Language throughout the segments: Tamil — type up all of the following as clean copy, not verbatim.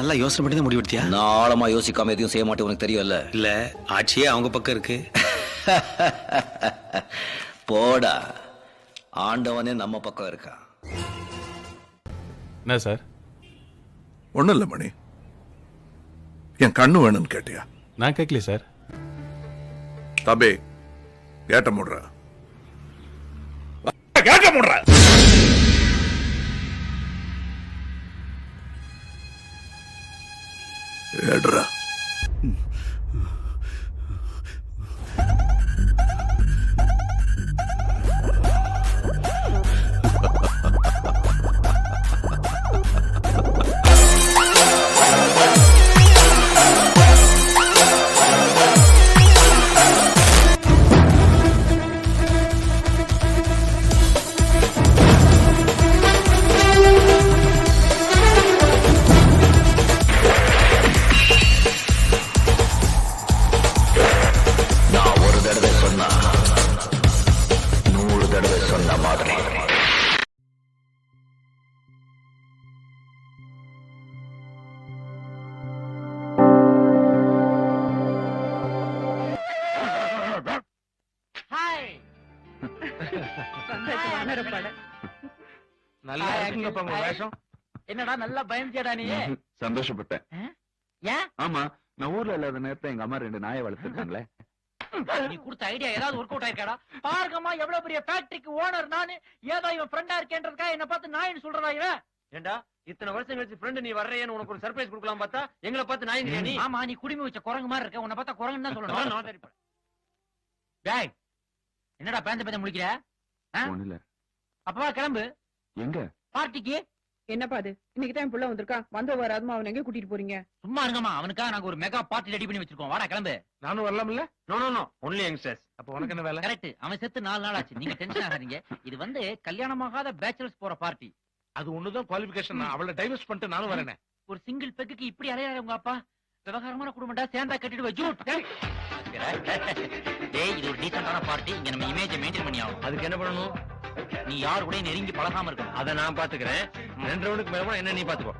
நல்லா யோசனை பண்ணி தான் முடிவெடுத்தியா? நான் ஆழமா யோசிக்காம எதையும் செய்ய மாட்டேன், உனக்கு தெரியும்ல. இல்ல, ஆட்சியே அவங்க பக்கம் இருக்கு. போடா, ஆண்டவனே நம்ம பக்கம் இருக்கா. என்ன சார்? ஒண்ணும் இல்ல மணி, என் கண்ணு வேணும்னு கேட்டியா? நான் கேட்கல சார். தபே கேட்ட முடுற கேட்ட முடுற ஏடுறா. நான் ஒரு தடவை சொன்னா 100 தடவை சொன்ன மாதிரி. நல்லா இருக்குங்கப்பா உங்க வேஷம். என்னடா நல்லா பயந்துடா நீ? சந்தோஷப்பட்டேன். ஏன் ஆமா, நான் ஊர்ல இல்லாத நேரத்துல எங்க அம்மா 2 நாயை வளர்த்துருக்காங்களே. நீ கொடுத்த ஐடியா ஏதாவது ஒர்க் அவுட் ஆயிருக்காடா? பாருங்கம்மா, எவ்வளவு பெரிய ஃபேக்டரிக்கு ஓனர் நானு, ஏதோ இவன் ஃப்ரெண்டா இருக்கேன்றதுக்காக என்ன பார்த்து நாயின்னு சொல்றதா இவன்? ஏண்டா இத்தனை வருஷம் கழிச்சு ஃப்ரெண்ட் நீ வர்றேன்னு உனக்கு ஒரு சர்ப்ரைஸ் கொடுக்கலாம் பார்த்தா எங்களை பார்த்து நாயங்கிறியா நீ? ஆமா, நீ குடிமி வச்ச குரங்கு மாதிரி இருக்க, உன்னை பார்த்தா குரங்குன்னு தான் சொல்லணும். டேய், என்னடா பேந்த பேந்த முடிக்கிற? ஒண்ணு இல்ல. அப்பவா கிளம்பு எங்க? பார்ட்டிக்கு. என்னப்பா அது, இன்னைக்கு தான் புள்ள வந்திருக்கான், வந்த வராதுமா அவன் எங்க கூட்டிட்டு போறீங்க? சும்மா இருங்கம்மா, அவனுக்கா நாங்க ஒரு மெகா பார்ட்டி ரெடி பண்ணி வச்சிருக்கோம். வாடா கிளம்பு. நானும் வரலாம்ல? No no no, only youngsters. அப்ப உனக்கு என்ன வேலை? கரெக்ட், அவன் செத்து 4 நாள் ஆச்சு. நீங்க டென்ஷன் ஆகாதீங்க. இது வந்து கல்யாணமாகாத பேச்சுலர்ஸ் போற பார்ட்டி. அது ஒண்ணுதான் குவாலிஃபிகேஷன். அவளை டைவர்ஸ் பண்ணிட்டு நானும் வரேனே. ஒரு சிங்கிள் பெக்குக்கு இப்படி அலையாத உங்க அப்பா. விவகாரமான குடும்பம்டா, சேர்ந்தா கட்டிட்டு வச்சு. டேய், இது ஒரு டீசென்டான பார்ட்டி. இங்க நம்ம இமேஜை மெயின்டைன் பண்ணி ஆகணும். அதுக்கு என்ன பண்ணணும்? நீ யாரு கூட நெருங்கி பழகாம இருக்கணும். அதை நான் பாத்துக்கிறேன். 2 ரவுண்டுக்கு மேல போனா என்ன நீ பாத்துக்கோ.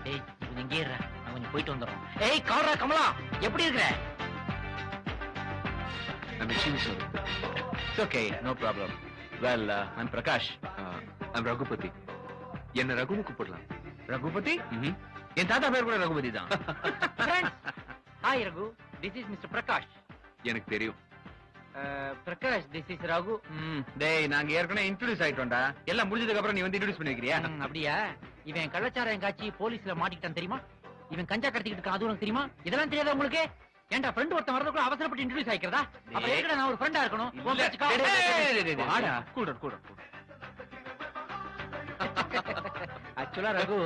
டேய், இவன் எங்கே இருற? நான் கொஞ்சம் போயிட்டு வந்துடுறோம். ஏய் காரா கமலா, எப்படி இருக்கிற? It's okay, no problem. Well, I'm Prakash. I'm Raghupathi. என்ன ரகுன்னு கூப்பிடலாம். ரகுபதி? என் தாத்தா பேர் கூட ரகுபதி தான். Hi Raghu, this is mister Prakash. எனக்கு தெரியும். Prakash, this is Raghu. டேய், நாங்க ஏற்கனவே இன்ட்ரோடியூஸ் ஆயிட்டோம்டா. எல்லாம் முடிஞ்சதுக்கு அப்புறம் நீ வந்து இன்ட்ரோடியூஸ் பண்ணி வைக்கிறியா? அப்படியா? இவன் கள்ளச்சாராயம் காட்சி போலீஸ்ல மாட்டிக்கிட்டான் தெரியுமா? இவன் கஞ்சா கடத்திக்கிட்டு இருக்கான், அது உனக்கு தெரியுமா? இதெல்லாம் தெரியாதா உங்களுக்கு? ஏன்டா ஃப்ரெண்ட் ஒருத்தன் வரதுக்குள்ள அவசரப்பட்டு இன்ட்ரோடியூஸ் ஆயிக்கிறதா? அப்ப எதுக்குடா நான் ஒரு ஃப்ரெண்டா இருக்கணும்? உன் பேச்சுக்கா? வாடா, கூட கூட. ஆக்சுவலா ரகு,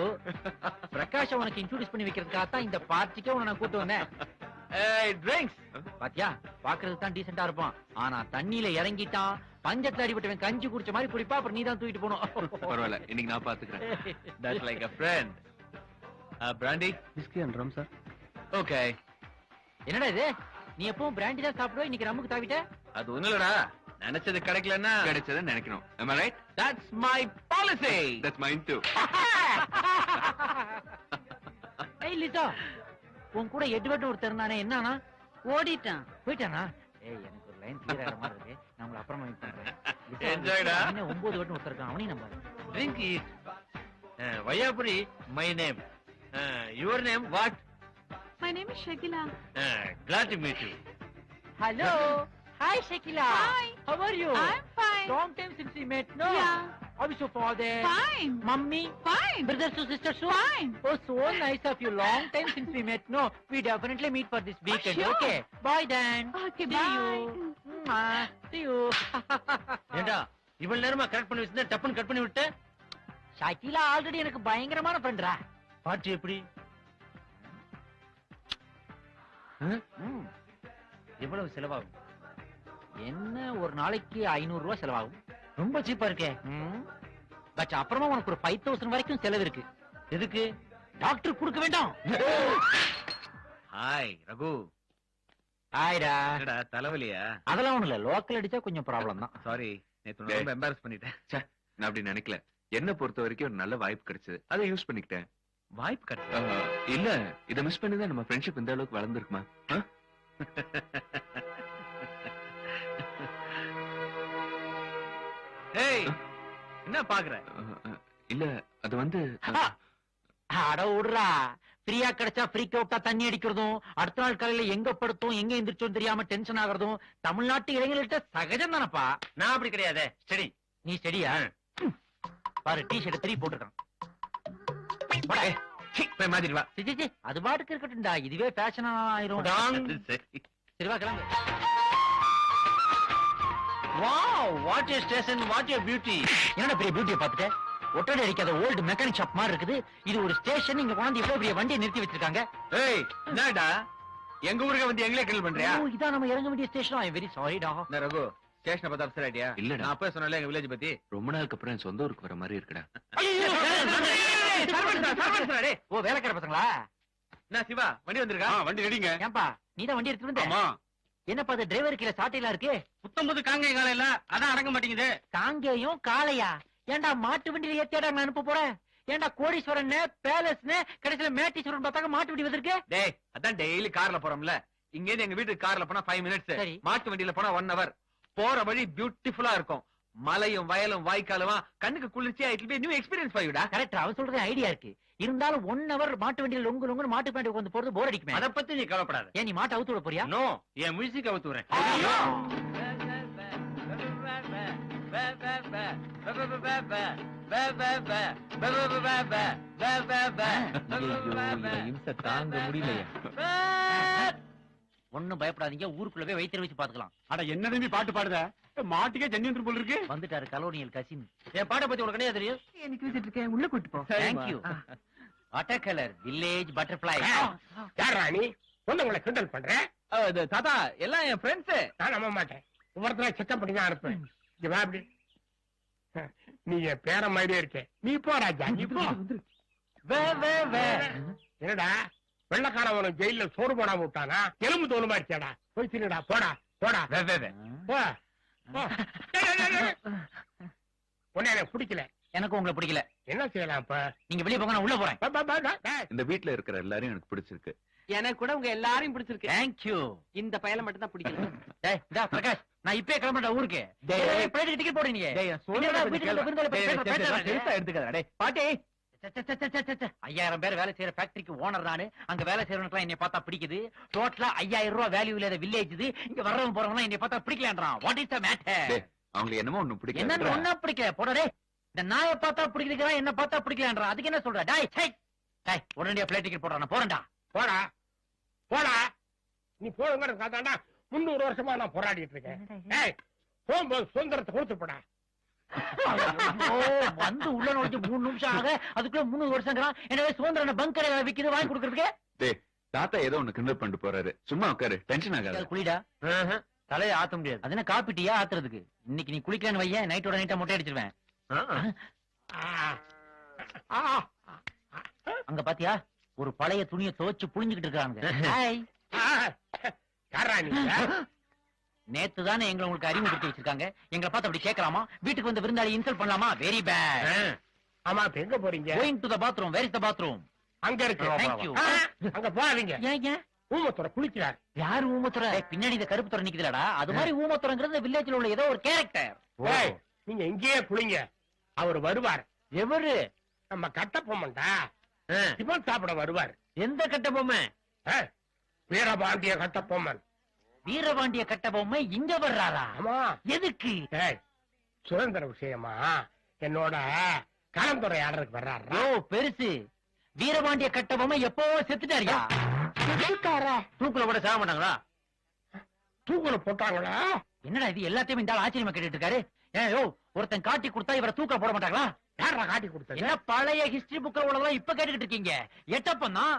பிரகாஷ் உனக்கு இன்ட்ரோடியூஸ் பண்ணி வைக்கிறதுக்காக தான் இந்த பார்ட்டிக்கே உன்னை நான் கூட்டு வந்தேன். ஏய், ட்ரிங்க்ஸ். பாத்தியா, பாக்குறதுக்கு தான் டீசென்ட்டா இருப்பான். ஆனா தண்ணியில இறங்கிட்டான், பஞ்சத்துல அடிபட்டவன் கஞ்சி குடிச்ச மாதிரி குடிப்பா. அப்புறம் நீ தான் தூக்கிட்டு போகணும். பரவாயில்ல, இன்னைக்கு நான் பாத்துக்கிறேன். That's like a friend. Brandy? Whiskey and rum, sir. Okay. என்னடா இது, நீ எப்பவும் பிராண்டி தான் சாப்பிடுவ, இன்னைக்கு ரம்முக்கு தாவிட்ட? அது ஒண்ணும் இல்லடா, நினைச்சது கிடைக்கலன்னா கிடைச்சதை நினைக்கணும். Am I right? that's my policy. That's mine too. ஏய் லிசா, உன் கூட எட்வர்ட் ஒருத்தர் இருந்தானே, என்னன்னா? ஓடிட்டான். போயிட்டானா? ஏய், எனக்கு ஒரு லைன் கிளியர் ஆகிற மாதிரி இருக்கு. நான் உங்களை அப்புறமா மீட் பண்றேன். Enjoy டா. 9 வட்டம் ஒருத்தர் இருக்கான், அவனையும் நம்பாரு. Drink it. Vayapuri, my name. Your name what? My name is Shakila. Glad to meet you. Hello. Hi Shakila. Hi. How are you? I'm fine. Long time since we met, no? Yeah. How is your father? Fine. Mummy? Fine. Brothers and sisters? Fine. Oh, so nice of you. Long time since we met. No, we definitely meet for this weekend. sure. Okay. Bye then. Okay, See bye. you. Mwah. See you. ஏண்டா இவ்வளவு நேரமா கரெக்ட் பண்ணி வச்சிருந்தா டப்புன்னு கட் பண்ணி விட்ட. ஷாக்கிலா ஆல்ரெடி எனக்கு பயங்கரமான ஃப்ரெண்ட்ரா. பார்ட்டி எப்படி? எவ்வளவு செலவாகும்? என்ன, ஒரு நாளைக்கு 500 ரூபாய் செலவாகும். ரொம்ப சீப்பா இருக்கே. பட் அப்புறமா உனக்கு ஒரு 5000 வரைக்கும் செலவு இருக்கு. எதுக்கு? டாக்டர் கொடுக்க வேண்டாம். ஹாய் ரகு. ஹாய்டா. என்னடா தலைவலியா? அதெல்லாம் ஒண்ணு இல்ல, லோக்கல் அடிச்சா கொஞ்சம் ப்ராப்ளம் தான். சாரி, நேத்து நான் ரொம்ப எம்பாரஸ் பண்ணிட்டேன். நான் அப்படி நினைக்கல. என்ன பொறுத்த வரைக்கும் ஒரு நல்ல வாய்ப்பு கிடைச்சது, அதை யூஸ் பண்ணிக்கிட்டேன். வாய்ப்பு கிடைச்சது. இல்ல இத மிஸ் பண்ணி தான் நம்ம ஃப்ரெண்ட்ஷிப் இந்த அளவுக்கு வளர்ந்துருக்குமா? ஏய் என்ன பாக்குற? இல்ல அது வந்து அட விடுறா, ஃப்ரீயா கிடைச்சா ஃப்ரீக்க விட்டா தண்ணி அடிக்கிறதும், அடுத்த நாள் காலையில எங்க படுத்தோம் எங்க எந்திரிச்சோம் தெரியாம டென்ஷன் ஆகுறதும் தமிழ்நாட்டு இளைஞர்கள்ட்ட சகஜம் தானப்பா. நான் அப்படி கிடையாதே. ஸ்டடி. நீ ஸ்டடியா? பாரு டி ஷர்ட் 3 போட்டுருக்கான். போடா. போய் மாதிரி வா. சி, சி, சி, அது பாட்டுக்கு இருக்கட்டும்டா, இதுவே ஃபேஷனா ஆயிரும். சரி. சரி வா கிளம்பு. Wow, what a station, what a beauty. என்னடா பெரிய பியூட்டியை பார்த்துட்ட? ஒட்டடை அடிக்காத ஓல்டு மெக்கானிக் ஷாப் மாதிரி இருக்குது. இது ஒரு ஸ்டேஷன், இங்க கொண்டாந்து இவ்வளவு பெரிய வண்டியை நிறுத்தி வச்சிருக்காங்க. ஏய் என்னடா எங்க ஊருக்கு வந்து எங்களே கிண்டல் பண்றியா? ஓ, இதான் நம்ம இறங்க வேண்டிய ஸ்டேஷன். ஐ வெரி சாரிடா. என்ன ரகு, ஸ்டேஷனை பார்த்தா அப்செட் ஆயிட்டியா? இல்லடா. நான் அப்பவே சொன்னேன்ல எங்க வில்லேஜ் பத்தி. ரொம்ப நாளுக்கு அப்புறம் என் சொந்த ஊருக்கு வர மாதிரி இருக்குடா. ஓ, வேலைக்கார பசங்களா? என்ன சிவா, வண்டி வந்திருக்கா? வண்டி ரெடிங்க. ஏன்பா நீதான் வண்டி எடுத்து வந்த? ஆமா. என்னப்பா அது டிரைவர் கீழ சாட்டையில இருக்கு? புத்தம்பது காங்கை காலம் இல்ல, அதான் அடங்க மாட்டேங்குது. காங்கேயும் காளையா? ஏன்டா மாட்டு வண்டியில ஏத்தியாடா நான் அனுப்ப போறேன்? ஏன்டா கோடீஸ்வரன் பேலஸ்னு கடைசியில மேட்டீஸ்வரன் பார்த்தாக்க மாட்டு வண்டி வந்திருக்கு. டேய் அதான் டெய்லி கார்ல போறோம்ல, இங்க இருந்து எங்க வீட்டுக்கு கார்ல போனா 5 மினிட்ஸ், சரி. மாட்டு வண்டியில போனா 1 hour. போற வழி பியூட்டிஃபுல்லா இருக்கும். மலையும் வயலும் வாய்க்காலுமா கண்ணுக்கு குளிர்ச்சியா. It will be new experience for you டா. கரெக்ட், அவன் சொல்றது ஐடியா இருக்கு. இருந்தாலும் 1 hour மாட்டு வண்டியில லொங்கு லொங்குன்னு மாட்டு பின்னாடி உட்கார்ந்து போறது போர் அடிக்குமே. அத பத்தி நீ கவலைப்படாத. ஏன் நீ மாட்டை அவுத்து விட போறியா? No, N music அவுத்துறேன். தாங்க முடியலையா? ஒண்ணும் பயப்படாதீங்க, ஊருக்குள்ள போய் வைத்தியர் வச்சு பாத்துக்கலாம். அட என்ன தம்பி பாட்டு பாடுத? மாட்டுக்கே ஜன்னி வந்து போல இருக்கு. வந்துட்டாரு கலோனியல் கசின். என் பாட்டை பத்தி உனக்கு என்ன தெரியும்? எனக்கு விசிட் இருக்கேன், உள்ள கூட்டு போ. Thank you. Water colour village butterfly. யாரா நீ? பொண்ணுங்களை கிண்டல் பண்ற? தாத்தா எல்லாம் என் ஃப்ரெண்ட்ஸ். நான் நம்ப மாட்டேன். ஒவ்வொருத்தர செக்அப் பண்ணி தான் அனுப்பேன். இங்க வா அப்படி. நீ என் பேர மாதிரியே இருக்க. நீ போ ராஜா, நீ போ. என்னடா வெள்ளக்காரன் உனக்கு ஜெயில சோறு போடாம விட்டானா? எலும்பு தோலுமா இருக்கியாடா? போய் தின்னுடா, போடா போடா போ. போ. உன்னை எனக்கு பிடிக்கல. எனக்கு உங்களை பிடிக்கல. என்ன செய்யலாம் இப்ப? நீங்க வெளிய போங்க, நான் உள்ள போறேன். இந்த வீட்ல இருக்கிற எல்லாரையும் எனக்கு பிடிச்சிருக்கு. எனக்கு கூட உங்க எல்லாரையும் பிடிச்சிருக்கு. தேங்க்யூ. இந்த பையல மட்டும் தான் பிடிக்கல. டேய் டா பிரகாஷ், நான் இப்பவே கிளம்பறேன் ஊருக்கு. டேய் பிளைட் டிக்கெட் போடு நீங்க. எடுத்துக்கடா. டேய் பாட்டி, 5000 பேர் வேலை செய்யற ஃபேக்டரிக்கு ஓனர் நானு. அங்க வேலை செய்யறவனுக்கு என்னை பார்த்தா பிடிக்குது. டோட்டலா 5000 ரூபாய் வேல்யூ இல்லாத வில்லேஜ் இது. இங்க வர்றவங்க போறவங்க என்னை பார்த்தா பிடிக்கலன்றான். What is the matter? அவங்களுக்கு என்னமோ ஒண்ணு என்ன பிடிக்கல. ஒண்ணா பிடிக்கல? போடா டேய். இந்த நாயை பார்த்தா பிடிக்கிறா, என்ன பார்த்தா பிடிக்கலன்றான். அதுக்கு என்ன சொல்ற? டேய் சை டேய், உடனடியா ஃளைட் டிக்கெட் போடுறா, நான் போறேன்டா. போடா போடா. நீ போடுங்கிறதுக்காக 300 வருஷமா நான் போராடிட்டு இருக்கேன். ஏய், போகும்போது சுதந்திரத்தை கொடுத்து போடா. வந்து உள்ள நோக்கி 3 நிமிஷம் ஆக அதுக்குள்ள 300 வருஷங்கிறான். எனவே சுதந்திர பங்கரை விக்கிறது வாங்கி கொடுக்கறதுக்கு. டேய் தாத்தா ஏதோ ஒண்ணு கிண்டல் பண்ணிட்டு போறாரு. சும்மா உட்காரு, டென்ஷன் ஆகாத. குளிடா. தலையை ஆத்த முடியாது. அது என்ன காப்பி டீயா ஆத்துறதுக்கு? இன்னைக்கு நீ குளிக்கலன்னு வையேன், நைட்டோட நைட்டா மொட்டை அடிச்சிருவேன். அங்க பாத்தியா, ஒரு பழைய துணியை துவைச்சு புழிஞ்சுக்கிட்டு இருக்காங்க. யாரா நீ? நேத்து தானே எங்களை உங்களுக்கு அறிமுகப்படுத்தி வச்சிருக்காங்க. எங்களை பார்த்து அப்படி கேட்கலாமா? வீட்டுக்கு வந்து விருந்தாளி இன்சல்ட் பண்ணலாமா? Very bad. ஆமா, இப்ப எங்க போறீங்க? Going to the bathroom. Where is the bathroom? அங்க இருக்கு. Thank you. அங்க போகாதீங்க. ஏங்க ஊமத்துறை குளிக்கிறார். யாரு ஊமத்துறை? பின்னாடி இந்த கருப்பு துறை நிக்குதுலடா, அது மாதிரி ஊமத்துறைங்கிறது வில்லேஜ்ல உள்ள ஏதோ ஒரு கேரக்டர். ஏய், நீங்க இங்கேயே குளிங்க, அவர் வருவார். எவரு? நம்ம கட்டப்பொம்மன்டா, டிபன் சாப்பிட வருவார். எந்த கட்ட பொம்மை? வீரபாண்டிய கட்டப்பொம்மன். வீரபாண்டிய கட்ட பொம்மை இங்க வர்றாரா? ஆமா. எதுக்கு? ஏய், சுதந்திர விஷயமா என்னோட கலந்துரையாடலுக்கு வர்றாரா? ஓ பெருசு. வீரபாண்டிய கட்ட பொம்மை எப்போ செத்துட்டாரியா? தூக்குல கூட சாக மாட்டாங்களா? தூக்குல போட்டாங்களா? என்னடா இது எல்லாத்தையும் இந்த ஆள் ஆச்சரியமா கேட்டுட்டு இருக்காரு. ஏயோ, ஒருத்தன் காட்டி கொடுத்தா இவரை தூக்க போட மாட்டாங்களா? யாரா காட்டி கொடுத்தது? என்ன பழைய ஹிஸ்டரி புக்ல உள்ளதெல்லாம் இப்ப கேட்டுக்கிட்டு இருக்கீங்க? எட்டப்பன் தான்.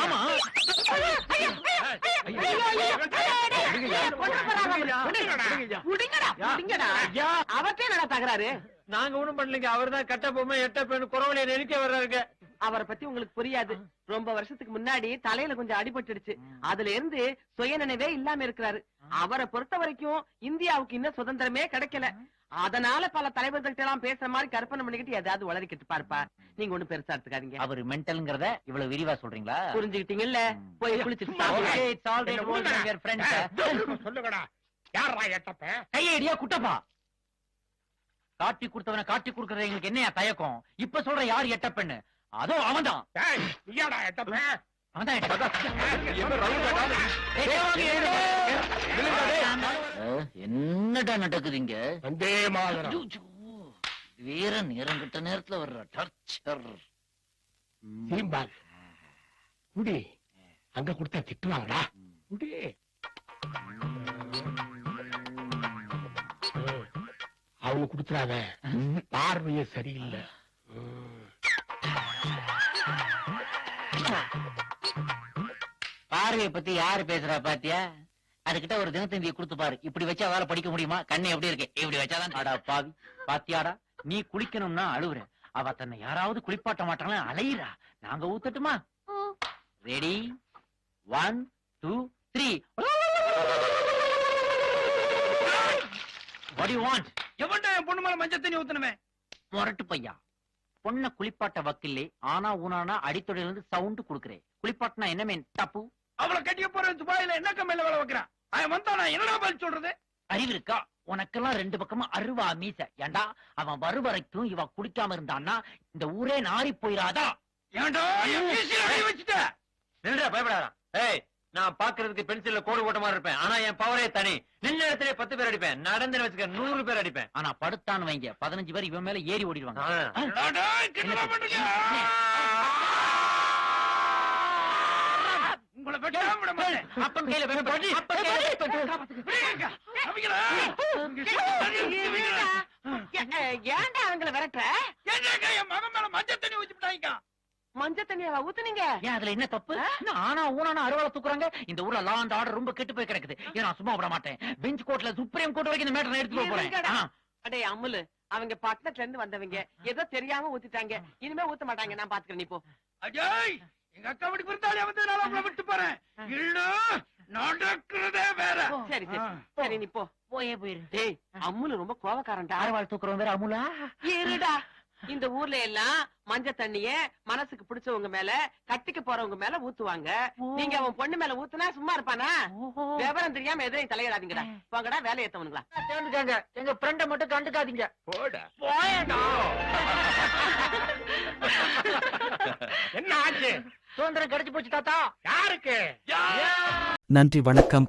ஆமா. அவற்றே நட தகராறு. நாங்க ஒண்ணும் பண்ணலீங்க. அவர் தான் கட்ட பொம்மை எட்ட பெண் குறவலைய நினைக்க வர்றாருங்க. அவரை பத்தி உங்களுக்கு புரியாது. ரொம்ப வருஷத்துக்கு முன்னாடி தலையில கொஞ்சம் அடிபட்டுடுச்சு. அதுல இருந்து சுயநினைவே இல்லாம இருக்கிறாரு. அவரை பொறுத்த வரைக்கும் இந்தியாவுக்கு இன்னும் சுதந்திரமே கிடைக்கல. அதனால பல தலைவர்கள்ட்ட எல்லாம் பேசுற மாதிரி கற்பனை பண்ணிக்கிட்டு ஏதாவது உளறிக்கிட்டு பாருப்பா. நீங்க ஒண்ணு பெருசா எடுத்துக்காதீங்க. அவர் மென்டல்ங்கறத இவ்வளவு விரிவா சொல்றீங்களா? புரிஞ்சுக்கிட்டீங்கல்ல? போய் குளிச்சுட்டு சாப்பிடுங்க. Okay, it's all right, old and your friends. சொல்லுங்கடா, யாரா எட்டப்ப? கையடியா குட்டப்பா. காட்டி கொடுத்தவன காட்டி கொடுக்கறது எங்களுக்கு என்னையா தயக்கம்? இப்ப சொல்ற யார் எட்டப்பன்னு? அதோ அவன்தான். ஏய், நீயாடா எட்டப்ப? அவன்தான் எட்டப்பா. என்னடா நடக்குதுங்க? வந்தே மாதரம். வேற நேரம் கிட்ட நேரத்துல வர்ற டார்ச்சர். சீம்பால் குடி. அங்க கொடுத்தா திட்டுவாங்கடா. குடி. அவங்க குடுத்துறாத, பார்வையே சரியில்லை. பார்வையை பத்தி யாரு பேசுறா பாத்தியா? அதுகிட்ட ஒரு தினத்தந்தியை கொடுத்து பாரு. இப்படி வச்சா அவளால படிக்க முடியுமா? கண்ணு எப்படி இருக்கு? இப்படி வச்சாதான். அடா பாவி, பாத்தியாடா, நீ குளிக்கணும்னா அழுவுற, அவ தன்னை யாராவது குளிப்பாட்ட மாட்டாங்களா அலையிறா. நாங்க ஊத்தட்டுமா? Ready, 1 2 3. What do you want? எவன்டா என் பொண்ணு மேல மஞ்சள் தண்ணி ஊத்தணுமே? முரட்டு பையா, பொண்ண குளிப்பாட்ட வக்கில்லே ஆனா ஊனானா அடித்தொடையில இருந்து சவுண்ட் குடுக்குறேன். குளிப்பாட்டினா என்ன மீன் தப்பு? அவளை கட்டிய போற துபாயில என்ன கம்பெனில வேலை வைக்கிறான்? அவன் வந்தா நான் என்னடா பதில் சொல்றது? அறிவு இருக்கா உனக்கெல்லாம்? ரெண்டு பக்கமா அருவா மீச. ஏண்டா அவன் வரு வரைக்கும் இவ குடிக்காம இருந்தான்னா இந்த ஊரே நாரி போயிராதா? ஏன்டா என் மீசையில அடி வச்சிட்ட? நில்றா, பயப்படாதா. ஏய், நான் பாக்குறதுக்கு பென்சில்ல கோடு போட்ட மாதிரி இருப்பேன். ஆனா என் பவரே தனி. நின்ன இடத்துல 10 பேர் அடிப்பேன். நடந்து வச்சுக்க 100 பேர் அடிப்பேன். ஆனா படுத்தான்னு வைங்க 15 பேர் இவன் மேல ஏறி ஓடிடுவாங்க. என்னடா கிண்டலா பண்றீங்க? உங்களை வெட்டாம விட மாட்டேன். அப்பன் கையில வேணும் படி. அப்பன் கையில விடுங்க. அவங்களா? ஏன்டா அவங்கள விரட்டுற? என்னங்க என் மகன் மேல மஞ்சள் தண்ணி ஊத்திட்டாங்க? மஞ்சள் தண்ணியாவா ஊத்துனீங்க? ஏன் அதுல என்ன தப்பு? ஆனா ஊனானா அருவாளை தூக்குறாங்க. இந்த ஊர்ல லா அண்ட் ஆர்டர் ரொம்ப கெட்டு போய் கிடக்குது. ஏன் நான் சும்மா விட மாட்டேன். பெஞ்ச் கோர்ட்ல சுப்ரீம் கோர்ட் வரைக்கும் இந்த மேட்டர் எடுத்து போறேன். அடே அம்முலு, அவங்க பட்டணத்துல இருந்து வந்தவங்க ஏதோ தெரியாம ஊத்திட்டாங்க. இனிமே ஊத்த மாட்டாங்க. நான் பாத்துக்கிறேன், நீ போ. அஜய், எங்க அக்கா வீட்டுக்கு விருந்தாளி வந்து நான் அவங்கள விட்டு போறேன். இல்ல நடக்கிறதே வேற. சரி சரி சரி, நீ போ. போயே போயிரு. டேய், அம்முலு ரொம்ப கோவக்காரன்டா. அருவாள் தூக்குறவங்க வேற அமுலா. இருடா, இந்த ஊர்ல எல்லாம் மஞ்சள் தண்ணிய மனசுக்கு பிடிச்சவங்க மேல, கட்டிக்க போறவங்க மேல ஊத்துவாங்க. நீங்க அவன் பொண்ணு மேல ஊத்துனா சும்மா இருப்பானா? விவரம் தெரியாம எதிரையும் தலையிடாதீங்கடா. போங்கடா, வேலை ஏத்தவனுங்களா. சேர்ந்துட்டாங்க. எங்க ஃப்ரெண்ட மட்டும் கண்டுக்காதீங்க. போடா. போயடா. என்ன ஆச்சு? சுதந்திரம் கிடைச்சு போச்சு தாத்தா. யாருக்கு? நன்றி, வணக்கம்.